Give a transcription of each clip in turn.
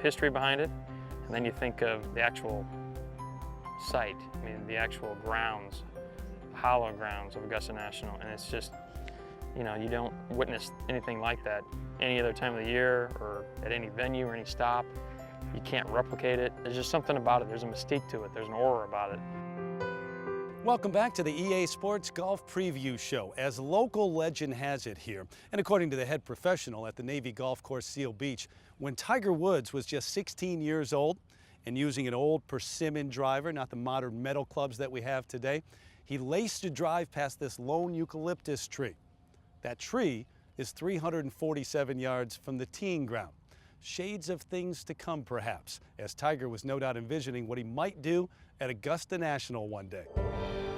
history behind it, and then you think of the actual site, I mean the actual grounds, hollow grounds of Augusta National, and it's just, you know, you don't witness anything like that any other time of the year or at any venue or any stop. You can't replicate it. There's just something about it. There's a mystique to it. There's an aura about it. Welcome back to the EA Sports Golf Preview Show. As local legend has it here, and according to the head professional at the Navy Golf Course Seal Beach, when Tiger Woods was just 16 years old and using an old persimmon driver, not the modern metal clubs that we have today, he laced a drive past this lone eucalyptus tree. That tree is 347 yards from the teeing ground. Shades of things to come, perhaps, as Tiger was no doubt envisioning what he might do at Augusta National one day.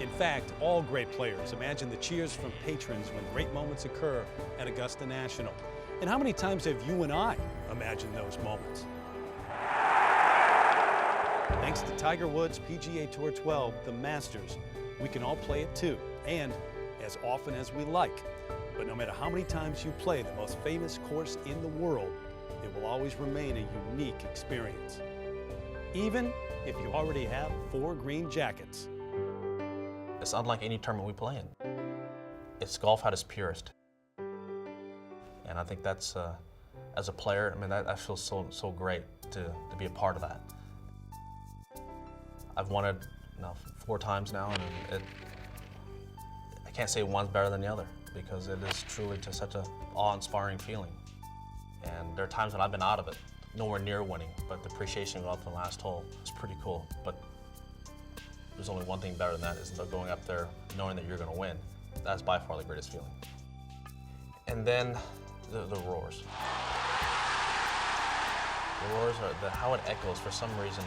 In fact, all great players imagine the cheers from patrons when great moments occur at Augusta National. And how many times have you and I imagined those moments? Thanks to Tiger Woods' PGA Tour 12, the Masters, we can all play it too, and as often as we like. But no matter how many times you play the most famous course in the world, it will always remain a unique experience, even if you already have 4 green jackets. It's unlike any tournament we play in. It's golf at its purest. And I think that's, as a player, I mean, that feels so great to be a part of that. I've won it 4 times now, and I can't say one's better than the other, because it is truly just such an awe-inspiring feeling. And there are times when I've been out of it, nowhere near winning, but the appreciation going up to the last hole is pretty cool. But there's only one thing better than that, is going up there knowing that you're going to win. That's by far the greatest feeling. And then the roars. The roars are how it echoes for some reason.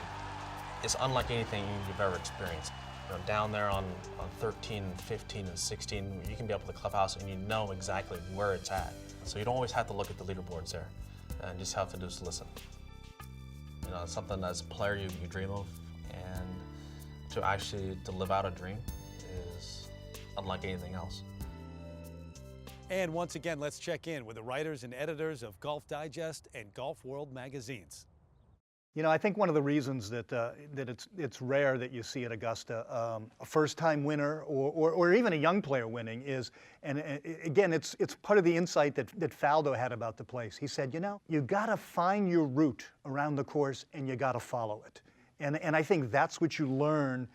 It's unlike anything you've ever experienced. You know, down there on 13, 15, and 16, you can be up at the clubhouse and you know exactly where it's at. So you don't always have to look at the leaderboards there, and you just have to just listen. You know, it's something as a player you dream of, and to actually live out a dream is unlike anything else. And once again, let's check in with the writers and editors of Golf Digest and Golf World magazines. You know, I think one of the reasons that it's rare that you see at Augusta a first-time winner or even a young player winning is, and again, it's part of the insight that Faldo had about the place. He said, you know, you got to find your route around the course and you got to follow it. And I think that's what you learn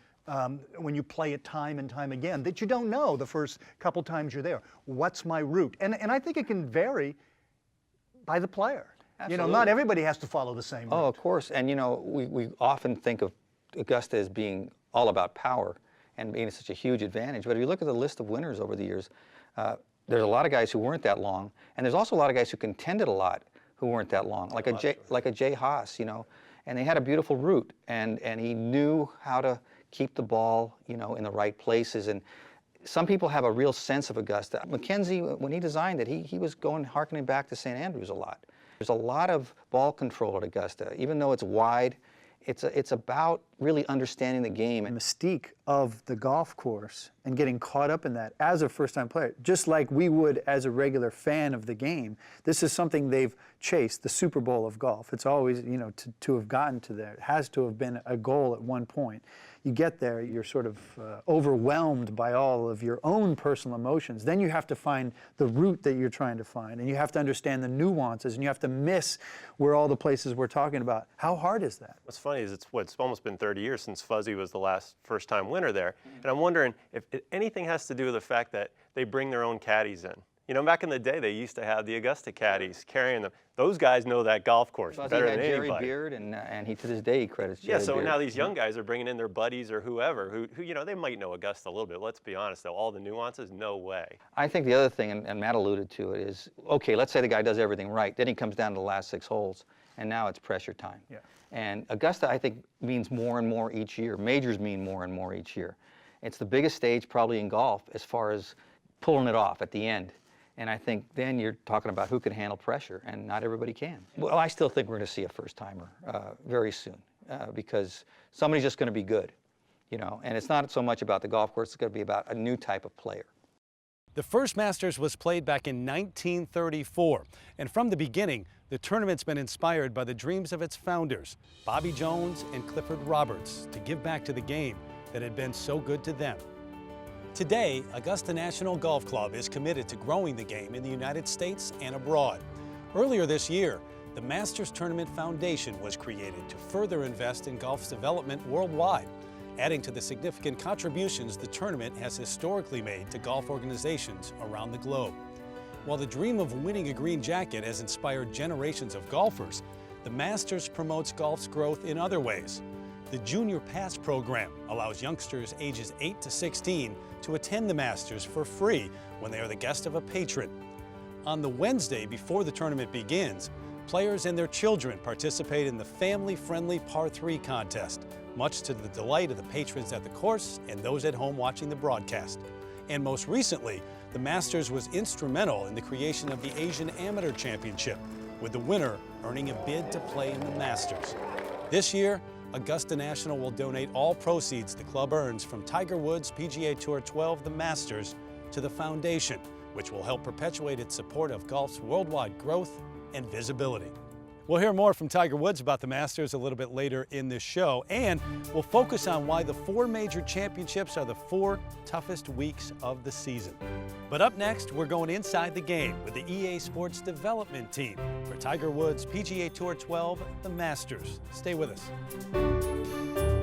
when you play it time and time again, that you don't know the first couple times you're there. What's my route? And I think it can vary by the player. Absolutely. You know, not everybody has to follow the same route. Oh, of course. And, you know, we often think of Augusta as being all about power and being such a huge advantage. But if you look at the list of winners over the years, there's a lot of guys who weren't that long. And there's also a lot of guys who contended a lot who weren't that long, like a Jay Haas, you know. And they had a beautiful route. And he knew how to keep the ball, you know, in the right places. And some people have a real sense of Augusta. Mackenzie, when he designed it, he was harkening back to St. Andrews a lot. There's a lot of ball control at Augusta. Even though it's wide, it's about really understanding the game. The mystique of the golf course and getting caught up in that as a first-time player, just like we would as a regular fan of the game. This is something they've chased, the Super Bowl of golf. It's always, you know, to have gotten to there. It has to have been a goal at one point. You get there, you're sort of overwhelmed by all of your own personal emotions. Then you have to find the route that you're trying to find, and you have to understand the nuances, and you have to miss where all the places we're talking about. How hard is that? What's funny is it's almost been 30 years since Fuzzy was the last first-time winner there, and I'm wondering if anything has to do with the fact that they bring their own caddies in. You know, back in the day, they used to have the Augusta caddies carrying them. Those guys know that golf course better than anybody. Jerry Beard, and he to this day he credits Jerry Yeah, so Beard. now these young guys are bringing in their buddies or whoever, who you know, they might know Augusta a little bit. Let's be honest, though, all the nuances, no way. I think the other thing, and Matt alluded to it, is, okay, let's say the guy does everything right. Then he comes down to the last 6 holes, and now it's pressure time. Yeah. And Augusta, I think, means more and more each year. Majors mean more and more each year. It's the biggest stage probably in golf as far as pulling it off at the end. And I think then you're talking about who can handle pressure, and not everybody can. Well, I still think we're going to see a first-timer very soon because somebody's just going to be good, you know. And it's not so much about the golf course, it's going to be about a new type of player. The first Masters was played back in 1934, and from the beginning, The tournament's been inspired by the dreams of its founders, Bobby Jones and Clifford Roberts, to give back to the game that had been so good to them. Today, Augusta National Golf Club is committed to growing the game in the United States and abroad. Earlier this year, the Masters Tournament Foundation was created to further invest in golf's development worldwide, adding to the significant contributions the tournament has historically made to golf organizations around the globe. While the dream of winning a green jacket has inspired generations of golfers, the Masters promotes golf's growth in other ways. The Junior Pass program allows youngsters ages 8 to 16 to attend the Masters for free when they are the guest of a patron. On the Wednesday before the tournament begins, players and their children participate in the family-friendly Par 3 contest, much to the delight of the patrons at the course and those at home watching the broadcast. And most recently, the Masters was instrumental in the creation of the Asian Amateur Championship, with the winner earning a bid to play in the Masters. This year, Augusta National will donate all proceeds the club earns from Tiger Woods' PGA Tour 12 The Masters to the foundation, which will help perpetuate its support of golf's worldwide growth and visibility. We'll hear more from Tiger Woods about the Masters a little bit later in this show, and we'll focus on why the 4 major championships are the 4 toughest weeks of the season. But up next, we're going inside the game with the EA Sports Development Team for Tiger Woods' PGA Tour 12 The Masters. Stay with us.